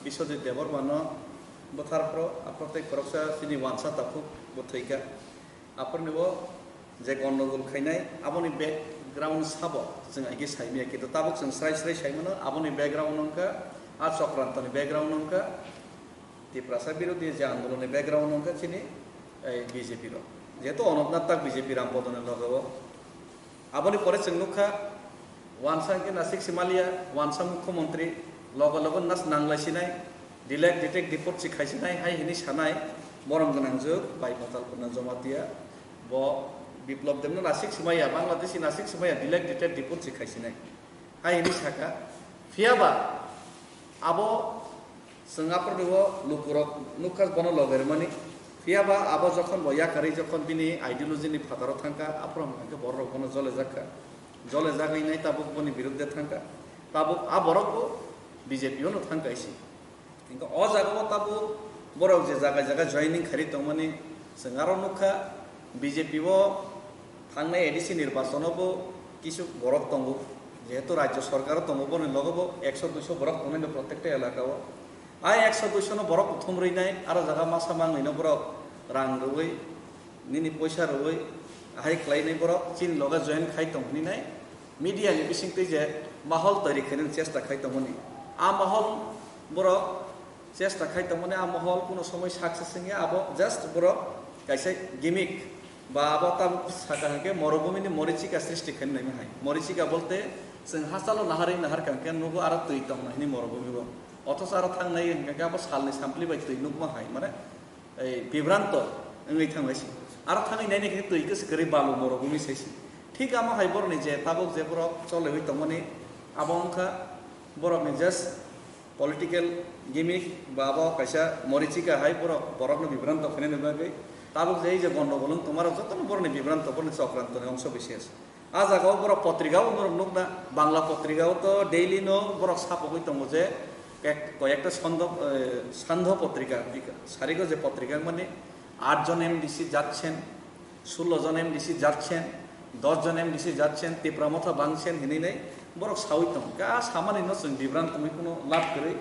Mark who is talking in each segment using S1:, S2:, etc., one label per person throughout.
S1: Biswajit Debormano Botharpro Apotek Koroksa Sini Wansa Tapuk Botaika Apornibo যে গন্ডগোল খাইনাই আবনি background sub जों आगे साइमिया किन्तु ताबुक जों स्राय स्राय साइमनो आबनि बैकग्राउंड अंका आ चक्रान्तनि बैकग्राउंड अंका तिप्रासा विरोधी जे आन्दोलननि बैकग्राउंड अंका चिनि बीजेपी रो जेहेतु अनंतनाथ ताक बीजेपी रामपदने लगावो आबनि परे जों नुखा वानसा के नासिक सिमालिया वानसा मुख्यमंत्री लग लग नास नांलायसिनाय दिलेक दिटेक दिपट सिखायसिनाय हाय हिनि सानाय मरम गोनां जुग बायफातालफोरना जमातिया ब বিপ্লব দেবনো নাসিক সিমাইয়া বাংলাদেশি নাসিক সিমাইয়া দিলেক দিটেক দিপট সিখাইছিনাই হাই হিনি সাকা ফিয়াবা আবো সঙ্গাপরনিও লুকুরক নুকাস বন লগের মানে ফিয়াবা আবো যখন বয়াকারি যখন বিনি আইডিওলজিনি ফাদারও থাকা আপ্রম বড় কোনো জলে জাগাইনাই তাবুক বনি বিরুদ্ধে থাকা তাবুক আ বড়কো বিজেপিও নো থাকাইছি কিন্তু অ জাগাও তাবুক বড়ক যে জায়গা জয়নিং খারি তমানি সঙ্গারও নুখা বিজেপিও थांनाय एडिसि निर्वाचनावबो किछु बरफ दंगो जेहेतु राज्य सरकार दंगो लगबो 100-200 बरफ दंनाय प्रत्येकटा एलाकाव आ 100-200 बरफ उथुमरैनाय आरो जागा मासा मांगैनो बरफ रां रौयै निनि पैसा रौयै हाय ख्लायनाय बरफ चीन लगा जয়েন खाय दंहनिनाय मीडियानि बिसिंतै जे माहौल तैयारी खायनो चेष्टा खाय दंमोनि आ माहौल बरफ चेष्टा खाय दंमोनि आ माहौल कोनो समय सक्सेस संगे आबो जस्ट बरफ कायसे गिमिक बाबा तब साकाके मरुभूमिनि मरीचिका सृष्टि खालामनाय हाय मरीचिका बोलते जों हासाल नाहार कांके नुगो आरो दै दं नायनि मरुभूमिबो अथस आरो थांनाय होनकाके आबो सालनि सामप्लि बाय दै नुगमा हाय माने ए बिभ्रांत ओंगै थांनायसि आरो थांनाय नायनि दै गोस गरि बालु मरुभूमि सैसि ठीक आमा हाय बरनि जे ताबो जे बर चले होय तमनि आबंखा बरनि जस्ट पलिटिकल गिमिक बाबा कैसा मरीचिका हाय बरनि बिभ्रांत खालामनाय बागै ताबुक जे जे गंडगोल तुम्हार जतन बरनि बिभ्रांत बरनि चक्रान्तनि अंश विशेष आ जागाव बर पत्रिकाव नुकना बांला पत्रिकाव तो डेली नो बर सापगै दङ जे कयेकटा सान्ध पत्रिका सारिगो जे पत्रिका माने 8 জন एमडीसी যাচ্ছেন 16 জন एमडीसी যাচ্ছেন 10 জন एमडीसी যাচ্ছেন तीव्रमथा बांसेन हिनै बर सावै दं गा सामानि न जों बिभ्रांत कोनो लाभ करे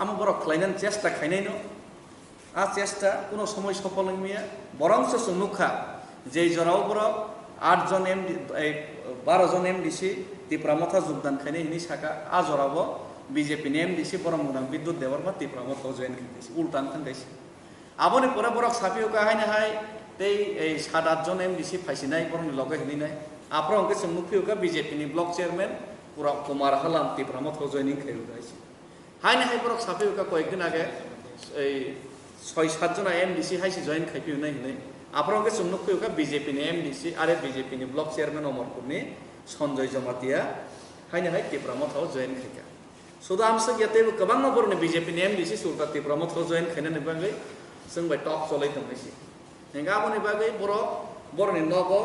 S1: आम बर ख्लायनान चेष्टा खायनाय न आ चेष्टा कोनो समय सफल नमिया बरंस सुनुखा जे जराव बर 8 জন एमडी 12 জন एमडीसी तीव्रमथा योगदान खायनाय हिनि साका आ जराव बीजेपी नि एमडीसी बरमुना विद्युत देवरमा तीव्रमथा जয়েন खायनायसि उल्टान थांगायसि आबनि परे बरक सापियो काहायना हाय तै 7-8 জন एमडीसी फायसिनाय बरनि लगे हिनिनाय आप्र अंके समुखियो का बीजेपी नि ब्लॉक चेयरमैन पूरा कुमार हालाम तीव्रमथा जয়েनिं खायगायसि हायना हाय बरक सापियो का कयेकदिन आगे 6-7 जना एमडीसी हायसि जয়েন खायफिनाय हिनै आप्र अंके समुखियो का बीजेपी नि एमडीसी आरो बीजेपी नि ब्लॉक चेयरमैन अमरपुरनि सन्जय जमातिया हायना हाय तीव्रमथा जয়েन खायगा सुदा आमसे गेतेबो गोबां नबरनि बीजेपी नि एमडीसी सुरता तीव्रमथा जয়েन खायनानै बागै जों बाय टक चलै दंनायसि हेंगा आबनि बागै बरनि नगो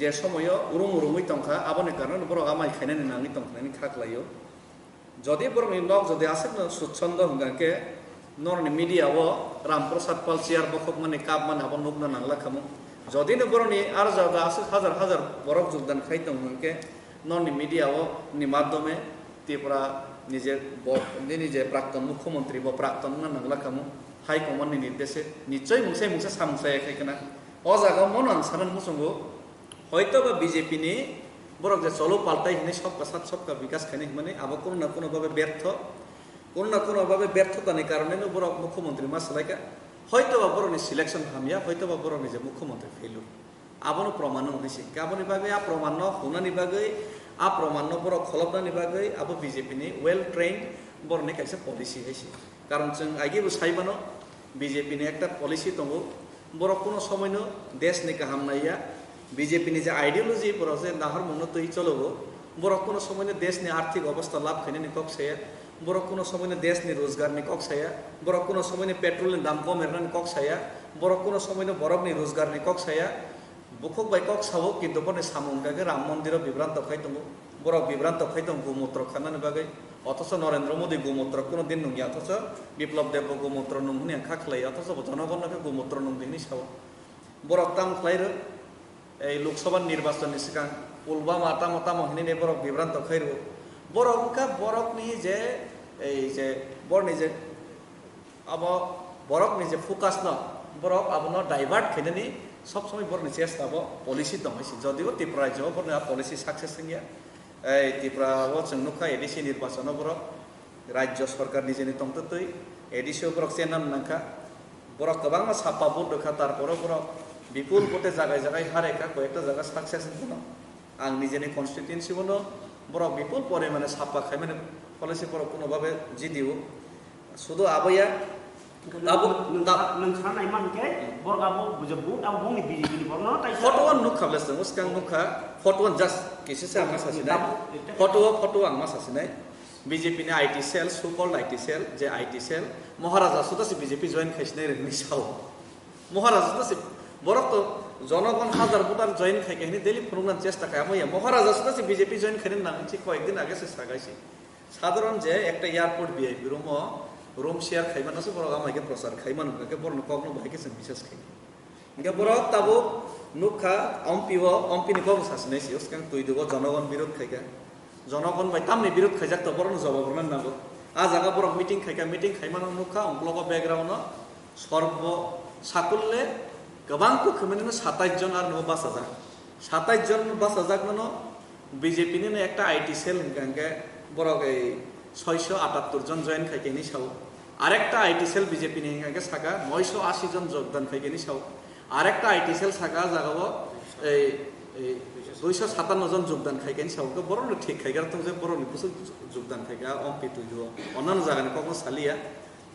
S1: जे समय उरुमुरुमै दंखा आबनि कारण बर आमाय खायनानै नाङै दंखानायनि खाख्लायो जदि बरनि नग जदि आसेन सुच्छन्द हंगाके नरनि मीडियाव रामप्रसाद पाल चियार बखक माने काप माने आबन नुगना नांला खामु जदि न बरनि आरो जागा आसे हाजार बरक योगदान खाय दं हंके नरनि मीडियाव नि माध्यमे त्रिपुरा निजे प्राक्तन मुख्यमंत्री ब प्राक्तन नांला खामु हाई कमान नि निर्देशे निश्चय मुंसे सामुसाय खायकना अ जागा मन आनसारन मुसंगो हयतो बा बीजेपी नि बरक जे चलो पाल्टाय हिने सबका साथ सबका विकास खायनाय माने आबो कोनो ना कोनो भाबे व्यर्थतानि कारणे बरक मुख्यमंत्री मा सलायका हयतो बा बरनि सिलेक्शन हामिया हयतो बा बरनि जे मुख्यमंत्री फेलु आबोनो प्रमाण होइसि गाबोनि बागै आ प्रमाण होनानि बागै आ प्रमाण बरक खलबनानि बागै आबो बीजेपी नि वेल ट्रेन्ड बरनि कायसे पलिसि हैसि कारण जों आइगेबो साइबानो बीजेपी नि एकटा पलिसि दङ बरक कोनो समयनो देशनि गाहामनाया बीजेपी नि जे आइडियोलॉजी पर जे नाहर मनो तै चलबो बरक कोनो समयनो देशनि आर्थिक अवस्था लाभ खैनानि कक्साया बरक कोनो समयनो देशनि रोजगारनि कक्साया बरक कोनो समयनो पेट्रोलनि दाम कम हेरनानि कक्साया बरक कोनो समयनो बरकनि रोजगारनि कक्साया बुखक बाय कक्सावो किन्तु बरनि सामुंगागे राम मन्दिर बिभ्रांत खाय दङ बरक बिभ्रांत खाय दङ गोमूत्र खानानि बागै अथच नरेंद्र मोदी गोमूत्र कोनो दिन नङि अथच बिप्लब देव गोमूत्र नंगनि खाख्लाय अथच जनगणनाके गोमूत्र नंदिनि साव बरक ताम ख्लायरो ए लोकसभा निर्वाचननि सिगां पुलवामा मता महिने बरक बिभ्रांत खायरो बरकनि जे बरनि जे abo borok ni je focus no borok abono divert khainani সব সময় বড় নিচে আসতাবো পলিসি দং হইছে যদিও ত্রিপুরা রাজ্য বড় পলিসি সাকসেস হইয়া এই ত্রিপুরা ও চংনুখা এডিসি নির্বাচন বড় রাজ্য সরকার নিজেনি তংতই এডিসি বড় চেনান নাখা বড় গোবাং সাপা বুট দেখা তারপরে বড় বিপুল ভোটে জায়গায় জায়গায় হারেকা কয়েকটা জায়গা সাকসেস হইনো আং নিজেনি কনস্টিটিউয়েন্সি বনো বড় বিপুল পরিমাণে সাপা খাই মানে পলিসি বড় কোনোভাবে জিদিও শুধু আবইয়া Abu
S2: nang iman ke bor abo bujebut abo bong ni biji borno tai
S1: fotoan nukha les muskang nukha fotoan just kisi sa mas asinai foto ang mas asinai BJP ni IT cell so called IT cell je IT cell Maharaja suda si BJP join khaisnai reni sao Maharaja suda si borok to জনগণ হাজার voter join খাই কাহিনী দিল্লি ফোরমান চেষ্টা খাই আমি মহারাজা সুদা C BJP join খাইন না ঠিক কয়েকদিন আগে সে সাগাইছি সাধারণ যে একটা এয়ারপোর্ট ভিআইপি রুম শেয়ার খাইমান আছে বড় আমাকে প্রচার খাইমান কে বড় কখনো ভাইকে সে বিশেষ খাই ইনকা বড় তাবো নুখা অম্পিনি কব সাসনাইছি ওসকাং তুই দেব জনগণ বিরোধ খাইকা জনগণ ভাই তামনি বিরোধ খাইজাক তো বড় জবাব না নাগো আ জায়গা বড় মিটিং খাইকা মিটিং খাইমান নুখা অংলগ ব্যাকগ্রাউন্ড সর্ব সাকুল্লে गोबांखौ खोमानो 27 জন আর নো বাসা যাক 27 জন বাসা যাক নো বিজেপি নি একটা আইটি সেল হিনকাঙ্গে বড় এই 678 জন জয়েন খাইকেনি সাও আরেকটা আইটি সেল বিজেপি নি হিনকাঙ্গে সাকা 980 জন যোগদান খাইকেনি সাও আরেকটা আইটি সেল সাকা জাগাবো এই 257 জন যোগদান খাইকেনি সাও বড় ঠিক খাইগার তো যে বড় নিপুসু যোগদান খাইগা অম্পি তুইও অন্যান্য জায়গায় কখনো সালিয়া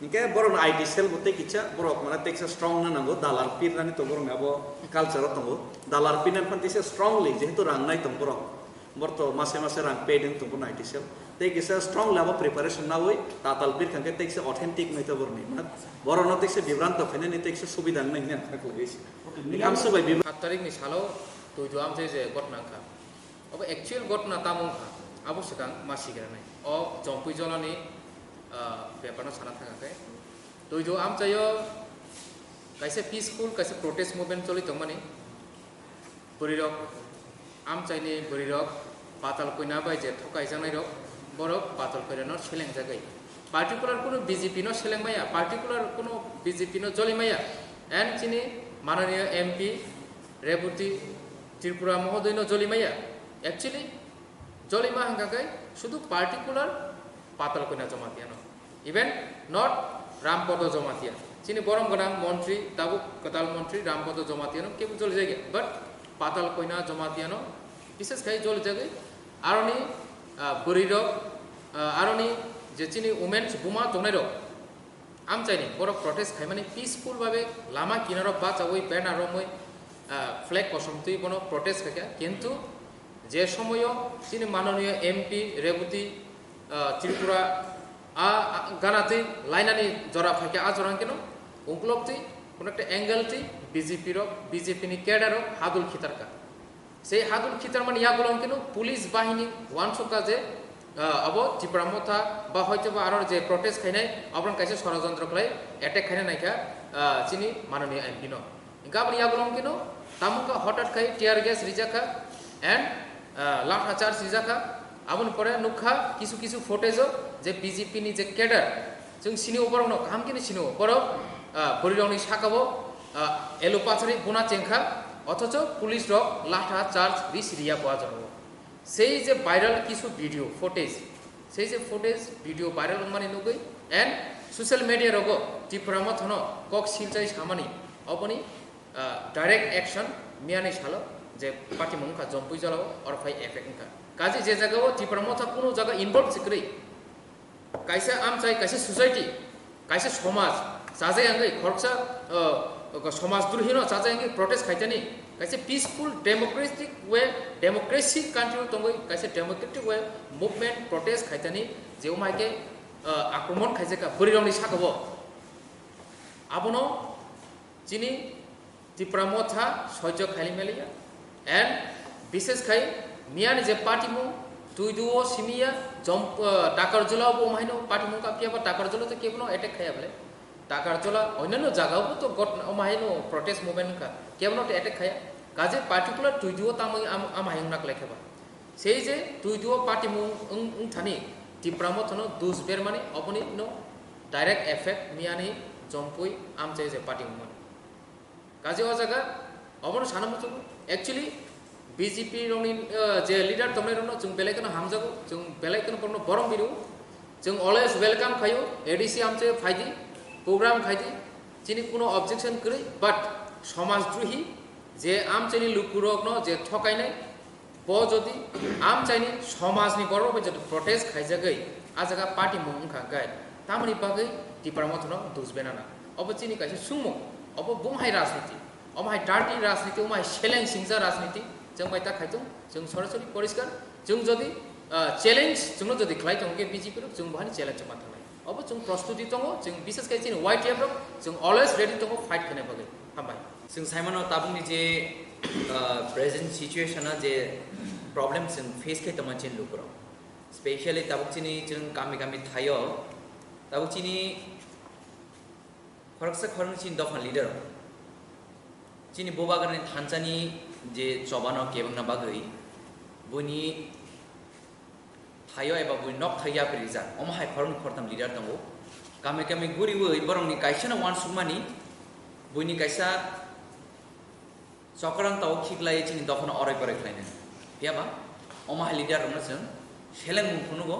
S1: Nike boron IT cell bote kicha borok mana teksa strong na nango dalar pir nani to borong abo culture tongo dalar pin nan pantise strongly jehetu rang nai tong borok borto mase rang paid in tong IT cell te kisa strong level preparation na hoi tatal pir khanke teksa authentic nai to borni mana borono teksa bibranto khane ni teksa subidhan nai na thak lagesi am sabai
S3: 7 tarik ni salo to jo am je gotna kha abo actual gotna tamung kha abo sekang masi gra nai o jompui jolani ব্যাপারটা সানা থাকাকে তো जो आम चाहिए कैसे peaceful कैसे protest movement चली तो माने बरिरक आम चाहिए बरिरक पाताल कोइना बाय जे थकाय जानाय रक बरक पाताल कोइना सेलें जागाय पार्टिकुलार कोनो बीजेपी नो सेलें माया पार्टिकुलार कोनो बीजेपी नो जलि माया एंड चिनि माननीय एमपी रेवती त्रिपुरा महोदय नो जलि माया एक्चुअली जलिमा हंगागाय शुधु पार्टिकुलार पाताल कोइना जमातिया नो इवन नॉट रामपद जमातिया चिनी बरम गनां मंत्री दाबु कताल मंत्री रामपद जमातिया नो केबु जल जागे बट पाताल कोइना जमातिया नो विशेष खाय जल जागे आरोनी बरिरक आरोनी जे चिनी वुमेन्स बुमा तोनायरो आम चाइनि बरक प्रोटेस्ट खाय माने पीसफुल भाबे लामा किनारो बाचावै बैनार रमै फ्लैग कसमतै बनो प्रोटेस्ट खाया किन्तु जे समय चिनी माननीय एमपी रेवती त्रिपुरा गानाते लाइनानि जरा फाके आजरां केनो उंकलबते कोन एकटा एंगेलते बीजेपी नि कैडर हादुल खितारका से हादुल खितार माने यागुलम केनो पुलिस बाहिनी वानसका जे अब त्रिपुरा मथा बा हयतोबा आरो जे प्रोटेस्ट खायनाय अब्रन कायसे षড়যন্ত্র खालाय अटैक खायनाय नायका चिनि माननीय एमपी नो गाबनि यागुलम केनो तामुका हठात खाय टियार गैस रिजाखा एंड लाठा चार्ज रिजाखा आबुन परे नुखा किसु फुटेजो जे बीजेपी नि जे कैडर जों सिनिओ बरनो काम किनि सिनिओ बरो बरिरंनि साकाबो एलो पाथारि गुना चेंखा अथच पुलिस रक लाठा चार्ज रिस रिया पाওয়া যাবে সেই যে ভাইরাল কিছু ভিডিও ফুটেজ সেই যে ফুটেজ ভিডিও ভাইরাল মানে নগৈ এন্ড সোশ্যাল মিডিয়া রগ ত্রিপুরা মথন কক সিলচাই সামানি অপনি ডাইরেক্ট অ্যাকশন মিয়ানি সালো যে পার্টি মুখা জম্পুই জ্বালাও আর ফাই এফেক্ট কাজে যে জায়গাও ত্রিপুরা মথা কোনো জায়গা ইনভলভ সিক্রি কাইসা आम चाइ काइसे सोसाइटी काइसे समाज साजे आंगै खरसा समाज द्रोही न साजे आंगै प्रोटेस्ट खाइतानि काइसे peaceful democratic way democracy country तंगै काइसे डेमोक्रेटिक वे मूवमेंट प्रोटेस्ट खाइतानि जेउ माइके आक्रमण खाइजेका बरिरंनि साकाबो आबनो चिनि त्रिपुरा मथा सह्य खाइलि मेलिया एंड विशेष खाइ मियानि जे पार्टी मु তুই দুও সিমিয়া জম্প টাকার জলাও বমাইনো পাটি মুকা কিবা টাকার জলা তো কেবনো অ্যাটাক খায়া বলে টাকার জলা অন্যান্য জায়গাও তো গট মাইনো প্রটেস্ট মুভমেন্ট কা কেবনো অ্যাটাক খায়া কাজে পার্টিকুলার তুই দুও তাম আমাইং নাক লেখাবা সেই যে তুই দুও পাটি মু থানি ত্রিপুরা মথনো দুস বের মানে অপনি no direct effect miani jompui amche je party mon kaje o jaga obon sana mutu actually BJP roni je leader tomne rono jung belai kono hamjago jung belai kono porno borong biru jung always welcome khayo ADC amche phaidi program khaidi chini কোনো objection kri but সমাজদ্রোহী যে আমচাইনি লুকুরগ্ন যে ঠকাইনাই ব যদি আমচাইনি সমাজনি বড় যে protest খাইজাগৈ আজাগা party মুংখা গায় তামনি বাগৈ ডিপার্টমেন্টনো দুসবেনা না অব চিনি কাছে সুমো অব বুমহাই রাজনীতি অমাই ডার্টি রাজনীতি অমাই সেলেং সিংজা রাজনীতি जों बायता खायजों जों सरासरि परिष्कार जों जदि চ্যালেঞ্জ जों जदि खालायदों के बीजेपी जों बाहानि চ্যালেঞ্ज मा थानाय अब जों प्रस्तुति दङ जों विशेष kai जों वाइट एप जों अलवेज रेडी दङ फाइट खाने बागै हामबाय
S4: जों साइमन ताबुंनि जे प्रेजेंट सिचुएशना जे प्रॉब्लम जों फेस खाय तमा चिन लुकुराव स्पेशली ताबुकचिनि जों गामि गामि थायो ताबुकचिनि खरकसा खरन चिन दफान लिडर चिनि बोबागरनि थानसानि जे चबानो केबंना बागै बुनि थायो एबा बुनि नक थाया प्रिजा अमहाय खरन खरथाम लिडर दंगो गामि गामि गुरिवै बरंनि काइसना वान सुमानि बुनि काइसा चक्रां ताव खिगलाय चिनि दफान अराय पराय खलायनो याबा अमहाय लिडर रंनो जों सेलें मुखुनुगो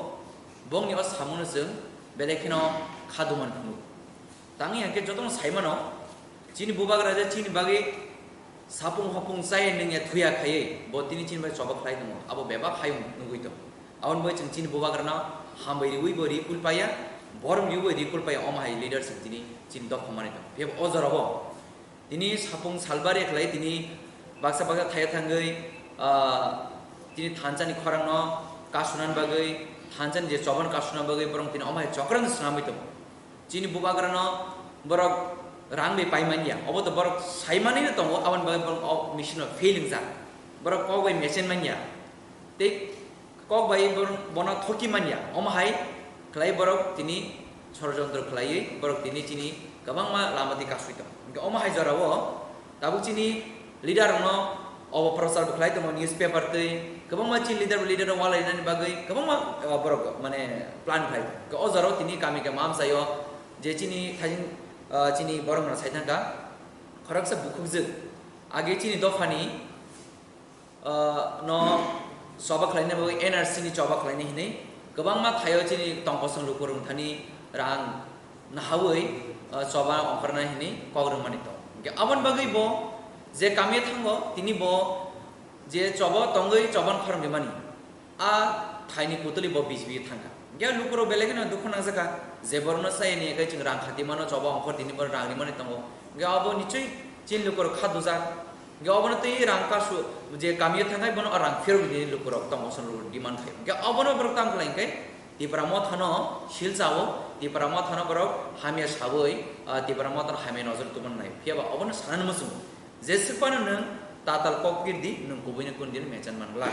S4: बंनि अ सामुनो जों बेलेखिनो खादुमान खुनु तांनि आके जतन साइमानो चिनि बोबागरा जे चिनि बागै सापुं हपुं साय नोंया थुया खायै बतिनि चिन बाय चबक खाय दङ आबो बेबा खाय नुगैत आउन बाय जों चिन बोबागरना हामबै उइबो रिकुल पाया बरम रिबो रिकुल पाया अमहाय लिडरशिप दिनि चिन द खमानि दं बे अजरबो दिनि सापुं सालबारि खलाय दिनि बाक्सा बाक्सा थाया थांगै दिनि थानसानि खरांनो कासुनान बागै थानसानि जे चबन कासुना बागै बरम दिनि अमहाय चक्रां स्नामै दं चिनि बोबागरना बरक रांबे पाइमानिया अब तो बरक साइमानि न तंगो आवन बागै बरक मिशन फेलिंग जा बरक कगै मेसेन मानिया ते कग बाय बना थकी मानिया अमहाय खलाय बरक तिनि षड़यंत्र खलायै बरक तिनि चिनि गोबां मा लामादि कासुइ दं अमहाय जरावो दाबु चिनि लिडार न अब प्रचार खलाय दं न्यूज पेपर तै गोबां मा चिनि लिडार वालायनानि बागै गोबां मा बरक माने प्लान खलाय अ जराव तिनि गामि के माम जायो जे चिनि थाजिं चिनि बरंना साइथांगा खरकसा बुखुजो आगे चिनि दफानि न सबा खलायने बो एनआरसी नि चबा खलायने हिनै गोबां मा थायो चिनि तंपसं लुकुरं थानि रां नाहावै चबा अंकरना हिनै कग्रं मानि त आबन बागै बो जे कामे थांगो तिनि बो जे चबा तंगै चबन खरम बेमानि आ थाइनि पुतली बो बिजबि थांगा गे लुकुरो बेलेगनो दुखना जका जेबरनो सायनि एकै जों रां खाति मानो चबा अंकर दिनि बर रांनि माने तंगो गे अब निचय चिन लुकुरो खादुजा गे अबनो तै रां कासु जे कामियो थांगाय बनो रां फेर दिनि लुकुरो तंगोसन लुकुरो डिमान्ड थायो गे अबनो बर ताम खलायकै तिपरामो थानो शिलसावो तिपरामो थानो बर हामिया साबै तिपरामो थानो हामिया नजर तुमन नाय फेबा अबनो सानन मसु जेसपानो नों ताताल कगिरदि नों गुबैनो कुनदिन मेचन मानगला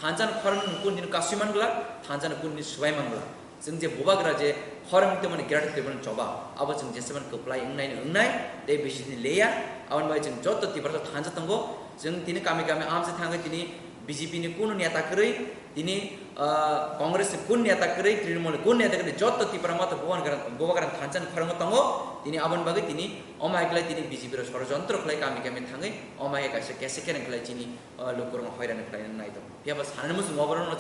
S4: थानजान खरन कुनदिन कासिमानगला थानजान कुनदिन सुबायमानगला जों जे बोबाग्रा जे खरम तमनि ग्राट तेबन चबा अब जों जेसेबान कप्लाय इंनाय दे बिसिनि लेया आवन बाय जों जत तिबरत थानजा तंगो जों तिनि गामि गामि आमसे थाङै तिनि बीजेपी नि कुन नेता करै तिनि कांग्रेस नि कुन नेता करै तृणमूल कुन नेता करै जत तिपरामत बोबाग्रा थानजान खरम तंगो तिनि आवन बागै तिनि अमायकलाय तिनि बीजेपी र षड़यंत्र खलाय गामि गामि थाङै अमाय कासे केसे केन खलाय तिनि लोकरन हैरान खलाय नायदो बेबा साननो मुसु अबरन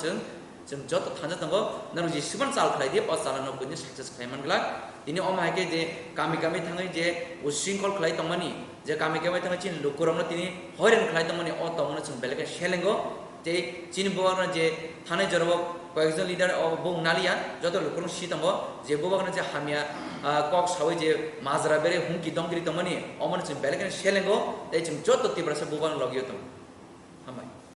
S4: जों जत थानजा तंगो नरु जे सिबान चाल खलाय दि असालानो कुनि सक्सेस खायमानगला तिनि अमायके जे गामि गामि थाङै जे उसिंखल खलाय तंमानि जे गामि गामि थाङै चिन लोकरन तिनि हैरान खलाय तंमानि अ तंगनो जों बेलेके सेलेंगो जे चिन बोबाग्रा जे थानाय जरब कयजन लिडार बुं नालिया जत लोकरन सि तंगो जे बोबाग्रा जे हामिया कक सावै जे माजरा बेरे हुंकी दंगिरि तंमानि अमन जों बेलेके सेलेंगो ते जों जत तिब्रासे बोबान लगियो तंग